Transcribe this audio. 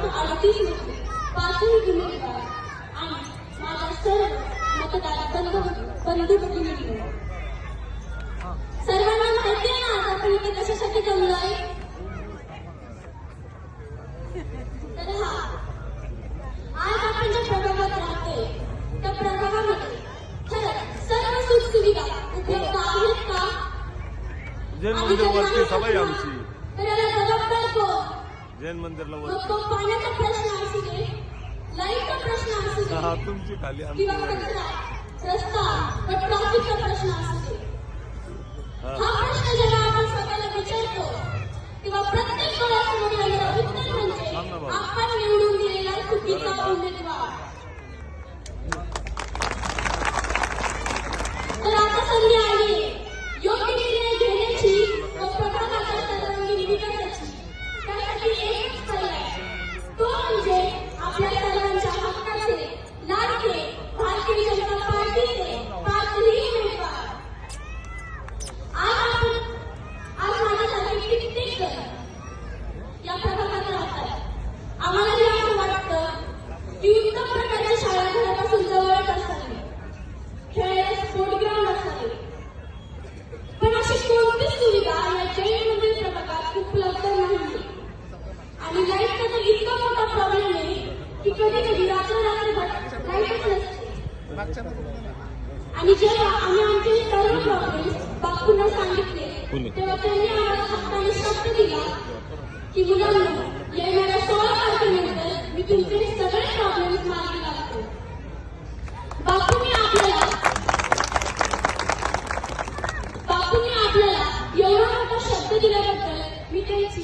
1938 मध्ये 5ही उमेदवार आणि माझ्या सर्व मतदार बंधू भगिनींनो, सर्वांना माहिती आहे ना आपण इथे कशासाठी जमलोय? तर आज आपण ज्या प्रभागात राहतोय त्या प्रभागामध्ये खरंच सर्व सुखसुविधा उपलब्ध आहेत का? जैन मंदिरवरती सभा आहे आमची. तर याला जबाबदार कोण? जैन मंदिरला मग तो पाण्याचा प्रश्न असू दे, लाईटचा प्रश्न असू दे, तुमची खाली किंवा कचरा, रस्ता व ट्रॅफिकचा प्रश्न असू दे, हा प्रश्न जेव्हा आपण स्वतःला विचारतो तेव्हा प्रत्येक डोळ्यासमोर येणारं उत्तर म्हणजे आपण निवडून दिलेला चुकीचा उमेदवार. तर आता संधी आली योग्य निर्णय घेण्याची व प्रभागाच्या सर्वांगीण विकासाची. त्यासाठी एकच पर्याय, तो म्हणजे आपल्या सर्वांच्या हक्काचे लाडके भारतीय जनता पार्टीचे 5ही उमेदवार. आज माझ्यासारखे कित्येक जण या प्रभागात राहतात. आम्हालाही असं वाटतं की उत्तम प्रकारच्या शाळा घरापासून जवळच असावी, खेळायला स्पोर्ट ग्राउंड असावे, पण अशी कोणतीच सुविधा या जैन मंदिर प्रभागात उपलब्ध नाही. आणि लाईटचा तर इतका मोठा प्रॉब्लेम आहे की कधी कधी रात्रभर लाईटच नसते. आणि जेव्हा आम्ही आमचे सर्व प्रॉब्लेम्स बापूंना सांगितले तेव्हा त्यांनी आम्हाला हक्काने शब्द दिला की मुलांना येणाऱ्या 16 तारखेनंतर मी तुमचे सगळे प्रॉब्लेम्स मार्गी लावतो. बापूंनी आपल्याला एवढा मोठा शब्द दिल्याबद्दल मी त्यांची